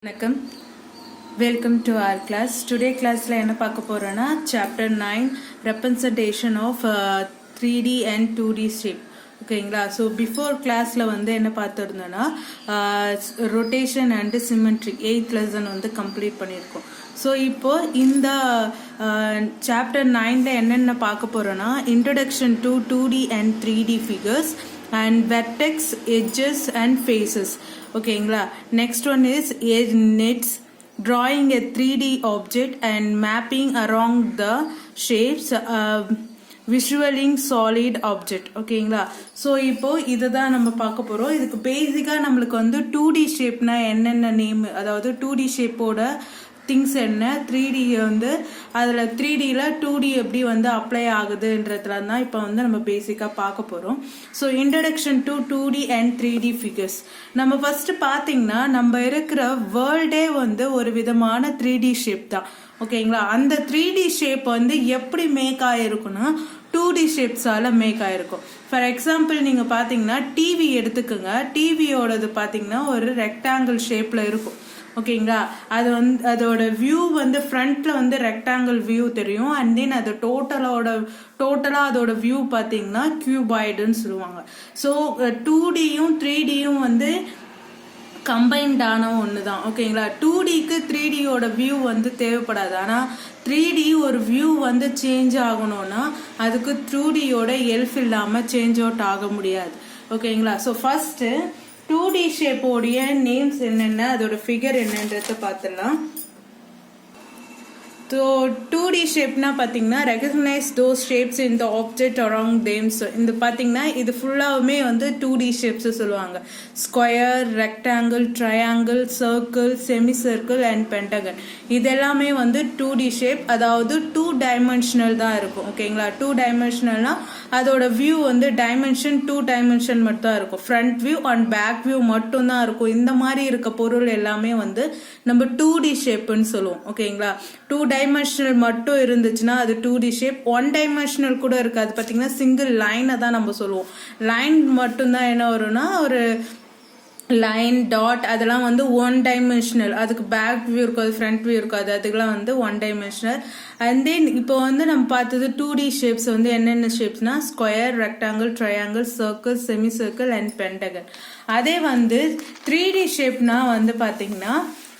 வணக்கம், welcome to our class. Today classல என்ன பார்க்க போறோம்னா chapter 9 representation of 3D and 2D shape. ஓகேங்களா? ஸோ பிஃபோர் கிளாஸில் வந்து என்ன பார்த்துருந்தோன்னா rotation and symmetry 8th lesson வந்து கம்ப்ளீட் பண்ணியிருக்கோம். ஸோ இப்போ இந்த சாப்டர் 9ல் என்னென்ன பார்க்க போகிறோன்னா introduction to 2D and 3D figures and vertex, edges and faces. ஓகேங்களா? Next one is nets, drawing a 3D object and mapping around the shapes, visualizing solid object. ஓகேங்களா? ஸோ இப்போ இதை தான் நம்ம பார்க்க போகிறோம். இதுக்கு பேசிக்காக நம்மளுக்கு வந்து 2D ஷேப்னா என்னென்ன நேம், அதாவது 2D ஷேப்போட திங்ஸ் என்ன, 3D வந்து அதில் 3Dயில் 2D எப்படி வந்து அப்ளை ஆகுதுன்றதுல தான் இப்போ வந்து நம்ம பேசிக்காக பார்க்க போகிறோம். So introduction to 2D and 3D figures. நம்ம ஃபஸ்ட்டு பார்த்தீங்கன்னா நம்ம இருக்கிற வேர்ல்டே வந்து ஒரு விதமான 3D ஷேப் தான். ஓகேங்களா? அந்த 3D ஷேப் வந்து எப்படி மேக் ஆகிருக்குன்னா 2D ஷேப்ஸால் மேக் ஆகிருக்கும். ஃபார் எக்ஸாம்பிள் நீங்கள் பார்த்தீங்கன்னா டிவி எடுத்துக்கோங்க. டிவியோடது பார்த்தீங்கன்னா ஒரு ரெக்டாங்கிள் ஷேப்பில் இருக்கும். ஓகேங்களா? அது வந்து அதோட வியூ வந்து ஃப்ரண்ட்ல வந்து ரெக்டாங்கிள் வியூ தெரியும். அண்ட் தென் அது டோட்டலாக அதோட வியூ பார்த்தீங்கன்னா கியூபாய்டுன்னு சொல்லுவாங்க. ஸோ 2Dயும் 3Dயும் வந்து கம்பைன்டான ஒன்று தான். ஓகேங்களா? 2Dக்கு 3Dயோட வியூ வந்து தேவைப்படாது. ஆனால் 3D ஒரு வியூ வந்து சேஞ்ச் ஆகணும்னா அதுக்கு 2Dயோட ஹெல்ப் இல்லாமல் சேஞ்ச் அவுட் ஆக முடியாது. ஓகேங்களா? ஸோ ஃபஸ்ட்டு 2D ஷேப்போடைய நேம்ஸ் என்னென்ன, அதோட ஃபிகர் என்னன்றத பார்த்துடலாம். ஸோ 2D ஷேப்னா பார்த்தீங்கன்னா recognise those shapes in the object around them. So இந்த பார்த்தீங்கன்னா இது ஃபுல்லாகவுமே வந்து 2D ஷேப்ஸ் சொல்லுவாங்க. Square, rectangle, triangle, circle, semicircle and Pentagon. இதெல்லாமே வந்து 2D ஷேப், அதாவது 2 டைமென்ஷனல் தான் இருக்கும். ஓகேங்களா? 2 டைமென்ஷனல்னா அதோட வியூ வந்து டைமென்ஷன் 2 டைமென்ஷன் மட்டும் தான் இருக்கும். Front view and back view மட்டும் தான் இருக்கும். இந்த மாதிரி இருக்க பொருள் எல்லாமே வந்து நம்ம 2D ஷேப்புன்னு சொல்லுவோம். ஓகேங்களா? 2 டைமென்ஷனல் மட்டும் இருந்துச்சுன்னா அது 2D ஷேப். 1 டைமென்ஷனல் கூட இருக்காது. பார்த்தீங்கன்னா சிங்கிள் லைனை தான் நம்ம சொல்லுவோம். லைன் மட்டும்தான் என்ன வரும்னா ஒரு லைன், டாட், அதெல்லாம் வந்து 1 டைமென்ஷனல். அதுக்கு பேக் வியூ இருக்காது, ஃப்ரண்ட் வியூ இருக்காது, அதுக்கெல்லாம் வந்து 1 டைமென்ஷனல். அண்ட் தென் இப்போ வந்து நம்ம பார்த்தது 2D ஷேப்ஸ் வந்து என்னென்ன ஷேப்ஸ்னா square, rectangle, triangle, circle, semicircle and pentagon. அதே வந்து 3D ஷேப்னா வந்து பார்த்தீங்கன்னா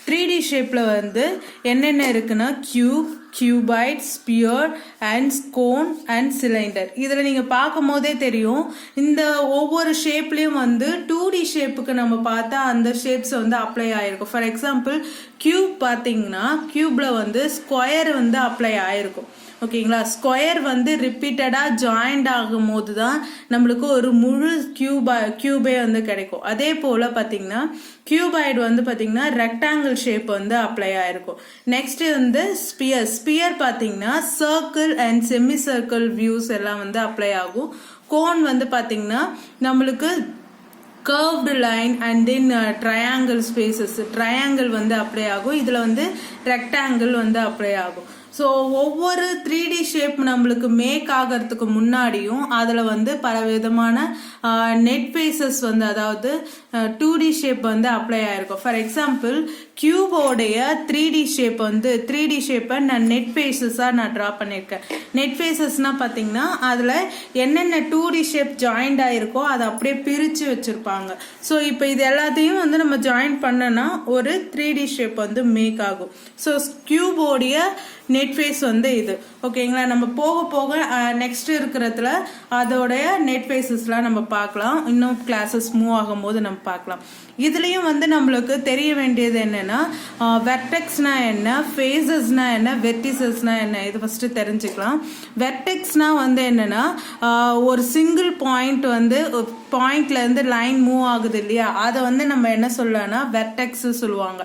3D ஷேப்பில் வந்து என்னென்ன இருக்குன்னா cube, cuboid, sphere and cone and cylinder. இதில் நீங்கள் பார்க்கும் போதே தெரியும் இந்த ஒவ்வொரு ஷேப்லேயும் வந்து 2D ஷேப்புக்கு நம்ம பார்த்தா அந்த ஷேப்ஸ் வந்து அப்ளை ஆகிருக்கும். ஃபார் எக்ஸாம்பிள் கியூப் பார்த்தீங்கன்னா கியூப்பில் வந்து ஸ்கொயர் வந்து அப்ளை ஆகிருக்கும். ஓகேங்களா? ஸ்கொயர் வந்து ரிப்பீட்டடாக ஜாயிண்ட் ஆகும் போது தான் நம்மளுக்கு ஒரு முழு கியூபே வந்து கிடைக்கும். அதே போல் பார்த்தீங்கன்னா கியூபாய்டு வந்து பார்த்தீங்கன்னா ரெக்டாங்கிள் ஷேப் வந்து அப்ளை ஆகிருக்கும். நெக்ஸ்ட் வந்து ஸ்பியர் பார்த்தீங்கன்னா circle and semi circle views எல்லாம் வந்து அப்ளை ஆகும். கோன் வந்து பார்த்தீங்கன்னா நம்மளுக்கு curved line and then triangle spaces, triangle வந்து அப்ளை ஆகும். இதில் வந்து ரெக்டாங்கிள் வந்து அப்ளை ஆகும். ஸோ ஒவ்வொரு 3D ஷேப் நம்மளுக்கு மேக் ஆகிறதுக்கு முன்னாடியும் அதில் வந்து பல விதமான நெட் ஃபேஸஸ் வந்து, அதாவது 2D ஷேப் வந்து அப்ளை ஆகிருக்கும். ஃபார் எக்ஸாம்பிள் கியூபோடைய 3D ஷேப் வந்து 3D ஷேப்பை நான் நெட் ஃபேஸஸாக நான் ட்ரா பண்ணியிருக்கேன். நெட் ஃபேஸஸ்னால் பார்த்தீங்கன்னா அதில் என்னென்ன 2D ஷேப் ஜாயிண்ட் ஆகிருக்கோ அதை அப்படியே பிரித்து வச்சுருப்பாங்க. ஸோ இப்போ இது எல்லாத்தையும் வந்து நம்ம ஜாயின் பண்ணோன்னா ஒரு 3D ஷேப் வந்து மேக் ஆகும். ஸோ கியூபோடைய நெட் ஃபேஸ் வந்து இது. ஓகேங்களா? நம்ம போக போக நெக்ஸ்ட் இருக்கிறதுல அதோடைய நெட் ஃபேஸஸ்லாம் நம்ம பார்க்கலாம். இன்னும் கிளாஸஸ் மூவ் ஆகும் போது நம்ம பார்க்கலாம். இதுலேயும் வந்து நம்மளுக்கு தெரிய வேண்டியது என்னென்னா வெர்டெக்ஸ்னா என்ன, ஃபேஸஸ்னா என்ன, வெர்டிசஸ்னா என்ன, இது ஃபஸ்ட்டு தெரிஞ்சுக்கலாம். வெர்டெக்ஸ்னா வந்து என்னென்னா ஒரு சிங்கிள் பாயிண்ட் வந்து பாயிண்ட்லேருந்து லைன் மூவ் ஆகுது இல்லையா, அதை வந்து நம்ம என்ன சொல்லலாம்னா வெர்டெக்ஸ் சொல்லுவாங்க.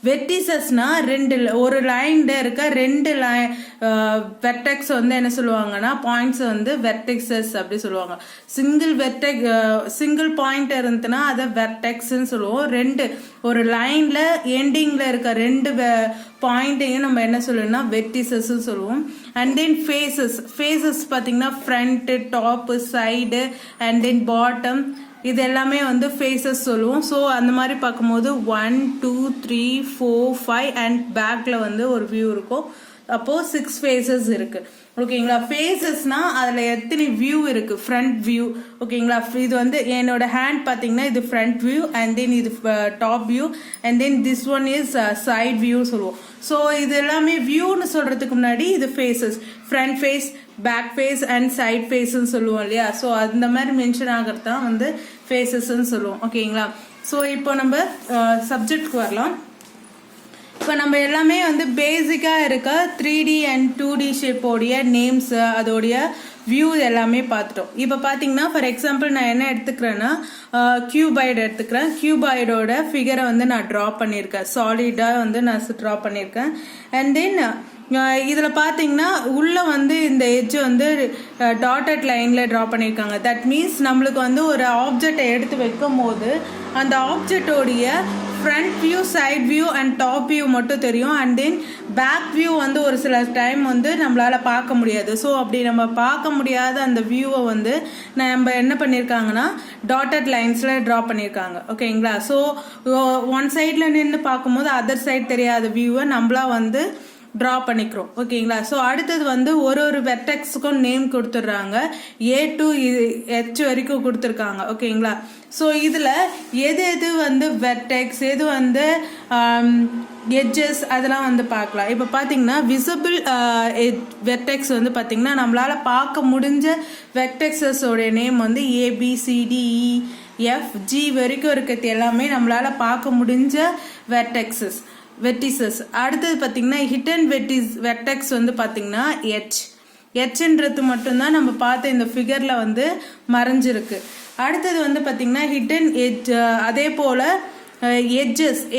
வெர்டிசஸ்னா ஒரு லைன்ல இருக்க 2 வெர்டெக்ஸ் வந்து என்ன சொல்லுவாங்கன்னா பாயிண்ட்ஸ் வந்து வெர்டெக்ஸஸ் அப்படி சொல்லுவாங்க. சிங்கிள் பாயிண்ட் இருந்துன்னா அதை வெர்டெக்ஸ்ன்னு சொல்லுவோம். ஒரு லைன்ல எண்டிங்ல இருக்க 2 பாயிண்ட்டையும் நம்ம என்ன சொல்லணும்னா வெர்டிசஸ் சொல்லுவோம். அண்ட் தென் ஃபேஸஸ் பார்த்தீங்கன்னா front, top, side and then bottom இது எல்லாமே வந்து ஃபேஸஸ் சொல்லுவோம். ஸோ அந்த மாதிரி பார்க்கும்போது 1 2 3 4 5 அண்ட் பேக்கில் வந்து ஒரு வியூ இருக்கும். அப்போது 6 ஃபேஸஸ் இருக்குது. ஓகேங்களா. ஃபேஸஸ்னா அதில் எத்தனை வியூ இருக்குது? Front view. ஓகேங்களா. இது வந்து என்னோட ஹேண்ட் பார்த்தீங்கன்னா இது ஃப்ரண்ட் வியூ அண்ட் தென் இது top view and then this one is side view சொல்லுவோம். ஸோ இது எல்லாமே வியூன்னு சொல்கிறதுக்கு முன்னாடி இது faces, front face, back face and side ஃபேஸ்ன்னு சொல்லுவோம் இல்லையா. ஸோ அந்த மாதிரி மென்ஷன் ஆகிறது தான் வந்து ஃபேஸஸ்ன்னு சொல்லுவோம். ஓகேங்களா. ஸோ இப்போ நம்ம சப்ஜெக்ட்க்கு வரலாம். இப்போ நம்ம எல்லாமே வந்து பேசிக்காக இருக்க 3D அண்ட் 2D ஷேப்போடைய நேம்ஸு, அதோடைய வியூ எல்லாமே பார்த்துட்டோம். இப்போ பார்த்தீங்கன்னா ஃபார் எக்ஸாம்பிள் நான் என்ன எடுத்துக்கிறேன்னா கியூபாய்டு எடுத்துக்கிறேன். கியூபாய்டோட ஃபிகரை வந்து நான் ட்ரா பண்ணியிருக்கேன், சாலிடாக வந்து நான் ட்ரா பண்ணியிருக்கேன். அண்ட் தென் இதில் பார்த்தீங்கன்னா உள்ளே வந்து இந்த எட்ஜ் வந்து டாட்டட் லைனில் ட்ரா பண்ணியிருக்காங்க. தட் மீன்ஸ் நம்மளுக்கு வந்து ஒரு ஆப்ஜெக்டை எடுத்து வைக்கும் போது அந்த ஆப்ஜெக்டோடைய front view, side view and top view மட்டும் தெரியும். அண்ட் தென் பேக் வியூ வந்து ஒரு சில டைம் வந்து நம்மளால் பார்க்க முடியாது. ஸோ அப்படி நம்ம பார்க்க முடியாத அந்த வியூவை வந்து நம்ம என்ன பண்ணியிருக்காங்கன்னா டாட்டட் லைன்ஸில் ட்ரா பண்ணியிருக்காங்க. ஓகேங்களா. ஸோ ஒன் சைடில் நின்று பார்க்கும்போது அதர் சைட் தெரியாத வியூவை நம்மளா வந்து ட்ரா பண்ணிக்கிறோம். ஓகேங்களா. ஸோ அடுத்தது வந்து ஒரு வெர்டெக்ஸுக்கும் நேம் கொடுத்துட்றாங்க. A to H வரைக்கும் கொடுத்துருக்காங்க. ஓகேங்களா. ஸோ இதில் எது வந்து வெர்டெக்ஸ், எது வந்து எட்ஜஸ், அதெல்லாம் வந்து பார்க்கலாம். இப்போ பார்த்தீங்கன்னா விசிபிள் வெர்டெக்ஸ் வந்து பார்த்தீங்கன்னா நம்மளால் பார்க்க முடிஞ்ச வெர்டெக்ஸஸோடைய நேம் வந்து ABCDEFG வரைக்கும் இருக்கிறது எல்லாமே நம்மளால் பார்க்க முடிஞ்ச வெர்டிசஸ். அடுத்தது பார்த்தீங்கன்னா ஹிடன் வெர்டெக்ஸ் வந்து பார்த்தீங்கன்னா ஹெச்ன்றது மட்டும்தான் நம்ம பார்த்த இந்த ஃபிகரில் வந்து மறைஞ்சிருக்கு. அடுத்தது வந்து பார்த்தீங்கன்னா ஹிடன் எட்ஜ். அதே போல்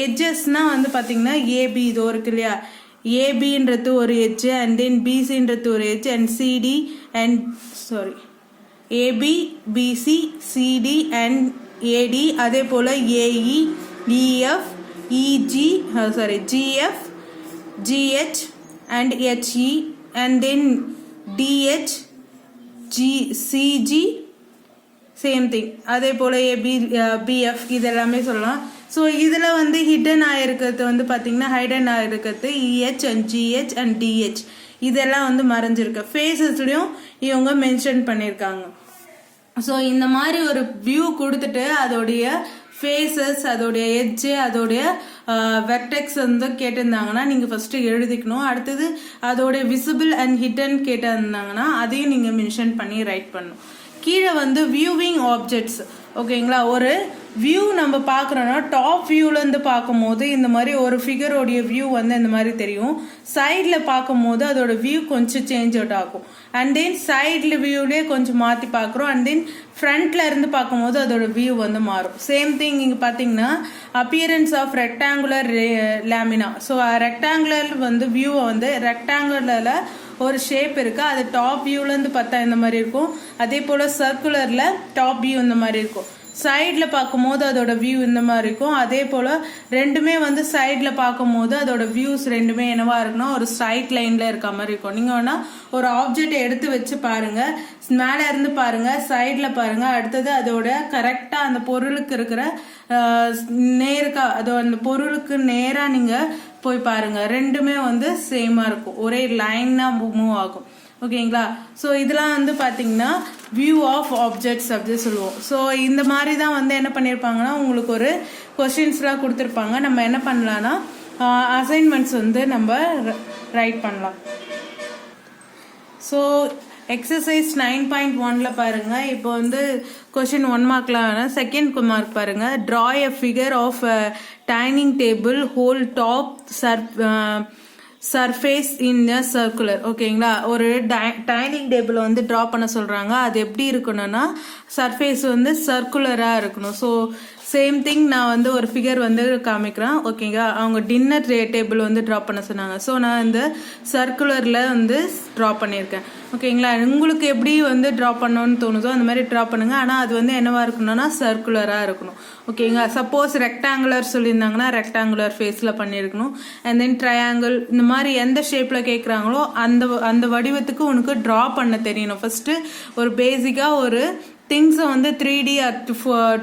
எட்ஜஸ்னால் வந்து பார்த்தீங்கன்னா ஏபி இதோ இருக்கு இல்லையா, ஏபின்றது ஒரு எட்ஜு அண்ட் தென் பிசின்றது ஒரு edge and CD and AB BC CD and AD. அதே போல் AE EF GF GH and HE and then DH CG same thing. அதே போல் BF இது எல்லாமே சொல்லலாம். ஸோ இதில் வந்து ஹிடன் ஆகிருக்கிறது வந்து பார்த்திங்கன்னா Hayden ஆகிருக்கிறது EH and GH and DH இதெல்லாம் வந்து மறைஞ்சிருக்கு. ஃபேஸஸ்லையும் இவங்க மென்ஷன் பண்ணியிருக்காங்க. ஸோ இந்த மாதிரி ஒரு வியூ கொடுத்துட்டு அதோடைய ஃபேஸஸ், அதோடைய எட்ஜு, அதோடைய வெர்டெக்ஸ் வந்து கேட்டிருந்தாங்கன்னா நீங்கள் ஃபஸ்ட்டு எழுதிக்கணும். அடுத்தது அதோடைய விசிபிள் அண்ட் ஹிடன் கேட்டிருந்தாங்கன்னா அதையும் நீங்கள் மென்ஷன் பண்ணி ரைட் பண்ணணும். கீழே வந்து வியூவிங் ஆப்ஜெக்ட்ஸ். ஓகேங்களா. ஒரு வியூ நம்ம பார்க்குறோன்னா டாப் வியூலேருந்து பார்க்கும்போது இந்த மாதிரி ஒரு ஃபிகரோடைய வியூ வந்து இந்த மாதிரி தெரியும். சைடில் பார்க்கும்போது அதோட வியூ கொஞ்சம் சேஞ்ச் அவுட் ஆகும். அண்ட் தென் சைடில் வியூலேயே கொஞ்சம் மாற்றி பார்க்குறோம். அண்ட் தென் ஃப்ரண்ட்டில் இருந்து பார்க்கும்போது அதோட வியூ வந்து மாறும். சேம் திங் இங்கே பார்த்தீங்கன்னா appearance of rectangular lamina. So rectangular வந்து வியூவை வந்து ரெக்டாங்குலரில் ஒரு ஷேப் இருக்குது, அது டாப் வியூலேருந்து பார்த்தா இந்த மாதிரி இருக்கும். அதே போல் சர்க்குலரில் டாப் வியூ இந்த மாதிரி இருக்கும். சைடில் பார்க்கும்போது அதோட வியூ இந்த மாதிரி இருக்கும். அதே போல் ரெண்டுமே வந்து சைடில் பார்க்கும்போது அதோட வியூஸ் ரெண்டுமே என்னவா இருக்குன்னா ஒரு ஸ்ட்ரைட் லைனில் இருக்க மாதிரி இருக்கும். நீங்கள் வேணால் ஒரு ஆப்ஜெக்டை எடுத்து வச்சு பாருங்கள், மேலே இருந்து பாருங்கள், சைடில் பாருங்கள். அடுத்தது அதோட கரெக்டாக அந்த பொருளுக்கு இருக்கிற அந்த பொருளுக்கு நேராக நீங்கள் போய் பாருங்கள். ரெண்டுமே வந்து சேமாக இருக்கும், ஒரே லைனாக மூவ் ஆகும். ஓகேங்களா. ஸோ இதெல்லாம் வந்து பார்த்தீங்கன்னா வியூ ஆஃப் ஆப்ஜெக்ட்ஸ் அப்படி சொல்லுவோம். ஸோ இந்த மாதிரி தான் வந்து என்ன பண்ணியிருப்பாங்கன்னா உங்களுக்கு ஒரு கொஷின்ஸ்லாம் கொடுத்துருப்பாங்க. நம்ம என்ன பண்ணலான்னா அசைன்மெண்ட்ஸ் வந்து நம்ம ரைட் பண்ணலாம். ஸோ எக்ஸசைஸ் 9.1ல பாருங்க. இப்போ வந்து கொஷின் 1 மார்க்லாம் செகண்ட் மார்க் பாருங்க. Draw a figure of dining table whole top surface in a circular. ஓகேங்களா. ஒரு டைனிங் டேபிள் வந்து ட்ரா பண்ண சொல்கிறாங்க. அது எப்படி இருக்கணும்னா சர்ஃபேஸ் வந்து சர்க்குலராக இருக்கணும். ஸோ சேம் திங் நான் வந்து ஒரு ஃபிகர் வந்து காமிக்கிறேன். ஓகேங்களா. அவங்க டின்னர் டேபிள் வந்து ட்ரா பண்ண சொன்னாங்க. ஸோ நான் இந்த சர்க்குலரில் வந்து ட்ரா பண்ணியிருக்கேன். ஓகேங்களா. உங்களுக்கு எப்படி வந்து ட்ரா பண்ணணும்னு தோணுதோ அந்த மாதிரி ட்ரா பண்ணுங்கள். ஆனால் அது வந்து என்னவாக இருக்கணும்னா சர்க்குலராக இருக்கணும். ஓகேங்களா. சப்போஸ் ரெக்டாங்குலர் சொல்லியிருந்தாங்கன்னா ரெக்டாங்குலர் ஃபேஸில் பண்ணியிருக்கணும். அண்ட் தென் ட்ரையாங்கிள், இந்த மாதிரி எந்த ஷேப்பில் கேட்குறாங்களோ அந்த வடிவத்துக்கு உனக்கு ட்ரா பண்ண தெரியணும். ஃபஸ்ட்டு ஒரு பேசிக்காக ஒரு திங்ஸை வந்து 3D ஆர்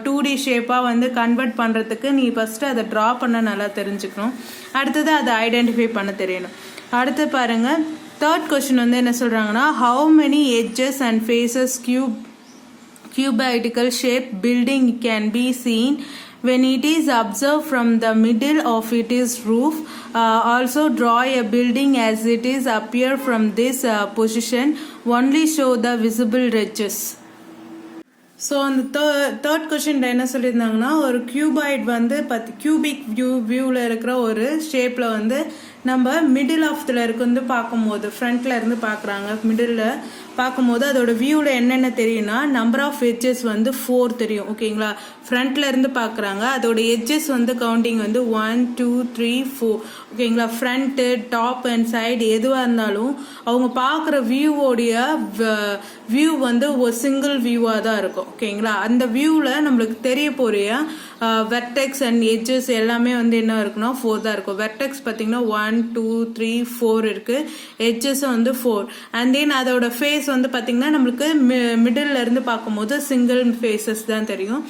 2D ஷேப்பாக வந்து கன்வெர்ட் பண்ணுறதுக்கு நீ ஃபஸ்ட்டு அதை ட்ரா பண்ண நல்லா தெரிஞ்சுக்கணும். அடுத்தது அதை ஐடென்டிஃபை பண்ண தெரியணும். அடுத்து பாருங்கள், தேர்ட் கொஸ்டின் வந்து என்ன சொல்கிறாங்கன்னா, how many edges and faces cubical shape building can be seen when it is observed from the middle of its roof. Also draw a building as it is appear from this position. Only show the visible edges. So அந்த third question என்ன சொல்லியிருந்தாங்கன்னா, ஒரு cuboid வந்து cubic வியூவில் இருக்கிற ஒரு ஷேப்பில் வந்து நம்ம மிடில் ஆஃப்ல இருக்கு வந்து பார்க்கும்போது, ஃப்ரண்ட்ல இருந்து பார்க்குறாங்க, மிடில் பார்க்கும்போது அதோட வியூவில் என்னென்ன தெரியும்னா, நம்பர் ஆஃப் எட்ஜஸ் வந்து 4 தெரியும். ஓகேங்களா, ஃப்ரண்ட்ல இருந்து பார்க்குறாங்க, அதோட எட்ஜஸ் வந்து கவுண்டிங் வந்து 1 2 3 4. ஓகேங்களா, ஃப்ரண்ட்டு டாப் அண்ட் சைடு எதுவாக இருந்தாலும் அவங்க பார்க்குற வியூவோடைய வியூ வந்து ஒரு சிங்கிள் வியூவாக தான் இருக்கும். ஓகேங்களா, அந்த வியூவில் நம்மளுக்கு தெரிய போறிய வெர்டெக்ஸ் அண்ட் எட்ஜஸ் எல்லாமே வந்து என்ன இருக்குன்னா 4 தான் இருக்கும். வெர்டெக்ஸ் பார்த்தீங்கன்னா 1 2 3 4 இருக்கு, எட்ஜஸ் வந்து 4. அண்ட் தென் அதோட ஃபேஸ் வந்து பார்த்தீங்கன்னா நம்மளுக்கு மிடில் இருந்து பார்க்கும்போது சிங்கிள் ஃபேஸஸ் தான் தெரியும்.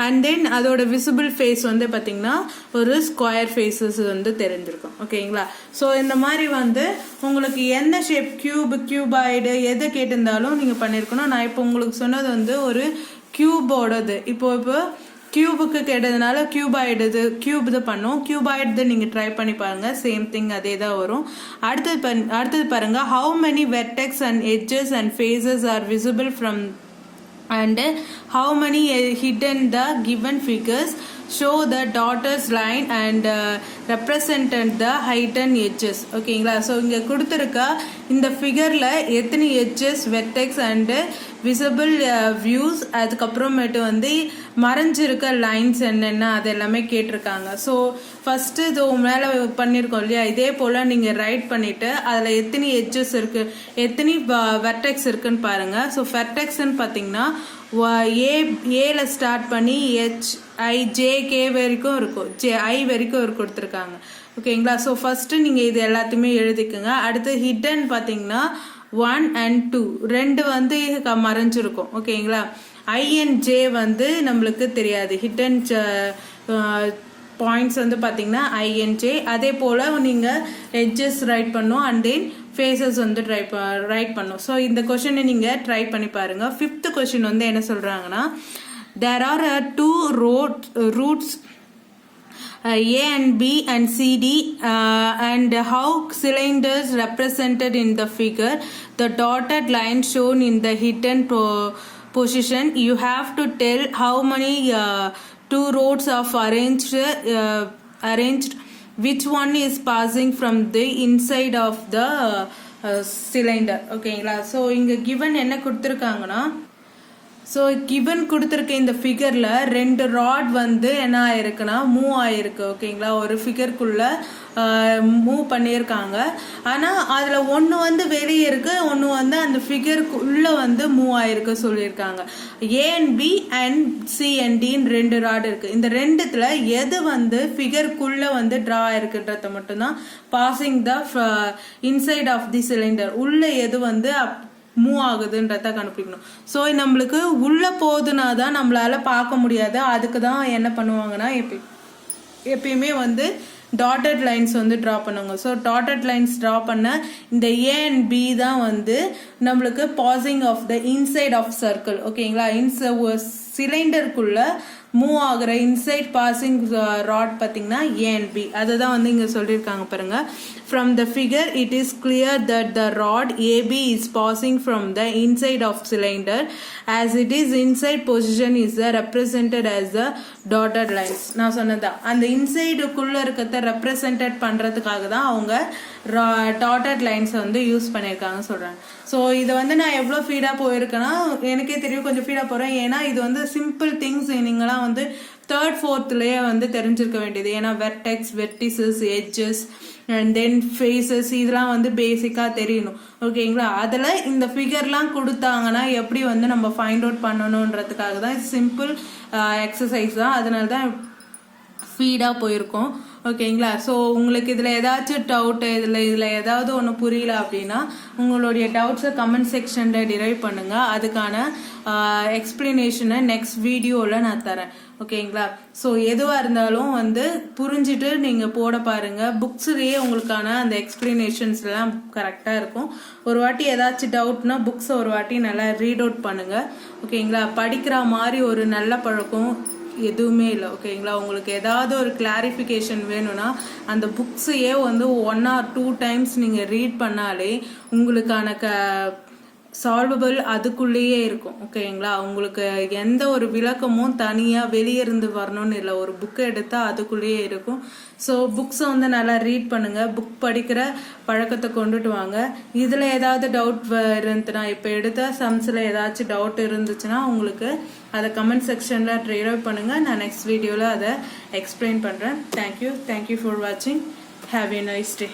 அண்ட் தென் அதோட விசிபிள் ஃபேஸ் வந்து பார்த்தீங்கன்னா ஒரு ஸ்கொயர் ஃபேஸஸ் வந்து தெரிஞ்சிருக்கும். ஓகேங்களா, ஸோ இந்த மாதிரி வந்து உங்களுக்கு எந்த ஷேப் கியூபாய்டு எதை கேட்டிருந்தாலும் நீங்கள் பண்ணியிருக்கணும். நான் இப்போ உங்களுக்கு சொன்னது வந்து ஒரு கியூபோடது. இப்போ கியூபுக்கு கேட்டதுனால கியூப் இது பண்ணோம். கியூபாய்டு நீங்கள் ட்ரை பண்ணி பாருங்க, சேம் திங் அதே தான் வரும். அடுத்தது பாருங்க, how many vertex and edges and faces are visible from and how many hidden the given figures. Show the dotted line and represented the hidden edges. ஓகேங்களா, ஸோ இங்கே கொடுத்துருக்க இந்த ஃபிகரில் எத்தனை edges, vertex and visible views, அதுக்கப்புறமேட்டு வந்து மறைஞ்சிருக்க lines என்னென்ன அது எல்லாமே கேட்டிருக்காங்க. ஸோ ஃபஸ்ட்டு இது மேலே பண்ணியிருக்கோம் இல்லையா, இதே போல் நீங்கள் ரைட் பண்ணிவிட்டு அதில் எத்தனை எட்ஜஸ் இருக்குது, எத்தனை வெர்டெக்ஸ் இருக்குன்னு பாருங்கள். ஸோ வெர்டெக்ஸ்ன்னு பார்த்தீங்கன்னா ஏல ஸ்டார்ட் பண்ணி HIJK வரைக்கும் இருக்கும், I வரைக்கும் கொடுத்துருக்காங்க. ஓகேங்களா, ஸோ ஃபஸ்ட்டு நீங்கள் இது எல்லாத்தையுமே எழுதிக்குங்க. அடுத்து ஹிடன் பார்த்தீங்கன்னா 1 and 2 2 வந்து மறைஞ்சிருக்கும். ஓகேங்களா, I and J வந்து நம்மளுக்கு தெரியாது. ஹிடன் பாயிண்ட்ஸ் வந்து பார்த்தீங்கன்னா I and J. அதே போல் நீங்கள் எட்ஜஸ் ரைட் பண்ணும் அண்ட் தென் ஃபேஸஸ் வந்து ரைட் பண்ணும். ஸோ இந்த கொஷினை நீங்கள் ட்ரை பண்ணி பாருங்கள். 5th கொஷின் வந்து என்ன சொல்கிறாங்கன்னா, there are 2 roots A and B and CD and how cylinders represented in the figure. The dotted line shown in the hidden position. You have to tell how many 2 rows of arranged which one is passing from the inside of the cylinder. ஓகேங்களா, so இங்கே given என்ன கொடுத்துருக்காங்கன்னா, so given கொடுத்துருக்க இந்த ஃபிகரில் 2 rod வந்து என்ன ஆயிருக்குன்னா move ஆயிருக்கு. ஓகேங்களா, ஒரு ஃபிகருக்குள்ளே மூவ் பண்ணியிருக்காங்க. ஆனால் அதில் ஒன்று வந்து வெளியே இருக்குது, ஒன்று வந்து அந்த ஃபிகருக்குள்ளே வந்து மூவ் ஆயிருக்கு சொல்லியிருக்காங்க. A and B and C and Dன்னு 2 ராட் இருக்குது. இந்த ரெண்டுத்தில் எது வந்து ஃபிகருக்குள்ளே வந்து ட்ரா ஆயிருக்குன்றத மட்டும்தான் passing the inside of the cylinder, உள்ளே எது வந்து மூவ் ஆகுதுன்றத கண்டுபிடிக்கணும். ஸோ நம்மளுக்கு உள்ளே போகுதுன்னா தான் நம்மளால பார்க்க முடியாது. அதுக்கு தான் என்ன பண்ணுவாங்கன்னா எப்பயுமே வந்து டாட்டட் லைன்ஸ் வந்து ட்ரா பண்ணுவாங்க. ஸோ டாட்டட் லைன்ஸ் ட்ரா பண்ண இந்த A and B தான் வந்து நம்மளுக்கு passing of the inside of circle. ஓகேங்களா, சிலிண்டருக்குள்ள மூவ் ஆகுற இன்சைட் பாசிங் ராட் பார்த்தீங்கன்னா A and B. அதை தான் வந்து இங்கே சொல்லியிருக்காங்க பாருங்க. From the figure it is clear that the rod AB is passing from the inside of cylinder as it is inside position is represented as the dotted lines. நான் சொன்னதான் அந்த இன்சைடுக்குள்ள இருக்கிறத ரெப்ரசன்டேட் பண்ணுறதுக்காக தான் அவங்க டாட்டட் லைன்ஸை வந்து யூஸ் பண்ணியிருக்காங்க சொல்கிறாங்க. ஸோ இதை வந்து நான் எவ்வளோ ஃபீடாக போயிருக்கேன்னா எனக்கே தெரியும், கொஞ்சம் ஃபீடாக போகிறேன். ஏன்னா இது வந்து சிம்பிள் திங்ஸ் நீங்களாம் வந்து 3rd 4thலேயே வந்து தெரிஞ்சிருக்க வேண்டியது. ஏன்னா vertex, vertices, edges and then faces இதெல்லாம் வந்து பேசிக்காக தெரியணும். ஓகேங்களா, அதில் இந்த ஃபிகர்லாம் கொடுத்தாங்கன்னா எப்படி வந்து நம்ம ஃபைண்ட் அவுட் பண்ணணுன்றதுக்காக தான் சிம்பிள் எக்ஸசைஸ் தான். அதனால தான் ஃபீடாக போயிருக்கோம். ஓகேங்களா. ஸோ உங்களுக்கு இதில் ஏதாச்சும் டவுட்டு இதில் ஏதாவது ஒன்று புரியல அப்படின்னா உங்களுடைய டவுட்ஸை கமெண்ட் செக்ஷனில் டிரைவ் பண்ணுங்கள். அதுக்கான எக்ஸ்பிளனேஷனை நெக்ஸ்ட் வீடியோவில் நான் தரேன். ஓகேங்களா. ஸோ எதுவாக இருந்தாலும் வந்து புரிஞ்சுட்டு நீங்கள் போட பாருங்கள். புக்ஸ்லேயே உங்களுக்கான அந்த எக்ஸ்பிளனேஷன்ஸ்லாம் கரெக்டாக இருக்கும். ஒரு வாட்டி ஏதாச்சும் டவுட்னா புக்ஸை ஒரு வாட்டி நல்லா ரீட் அவுட் பண்ணுங்கள். ஓகேங்களா. படிக்கிற மாதிரி ஒரு நல்ல பழக்கம் எதுவுமே இல்லை. ஓகேங்களா. உங்களுக்கு ஏதாவது ஒரு கிளாரிஃபிகேஷன் வேணும்னா அந்த புக்ஸையே வந்து 1 or 2 times நீங்கள் ரீட் பண்ணாலே உங்களுக்கான சால்வபிள் அதுக்குள்ளேயே இருக்கும். ஓகேங்களா. உங்களுக்கு எந்த ஒரு விளக்கமும் தனியாக வெளியிருந்து வரணும்னு இல்லை. ஒரு புக்கை எடுத்தால் அதுக்குள்ளேயே இருக்கும். ஸோ புக்ஸை வந்து நல்லா ரீட் பண்ணுங்கள். புக் படிக்கிற பழக்கத்தை கொண்டுட்டு வாங்க. இதில் ஏதாவது டவுட் இருந்துச்சுன்னா இப்போ எடுத்த சம்ஸில் ஏதாச்சும் டவுட் இருந்துச்சுன்னா உங்களுக்கு அதை கமெண்ட் செக்ஷனில் ட்ரைவ் பண்ணுங்கள். நான் நெக்ஸ்ட் வீடியோவில் அதை எக்ஸ்பிளைன் பண்ணுறேன். தேங்க்யூ ஃபார் வாட்சிங். Have a nice day.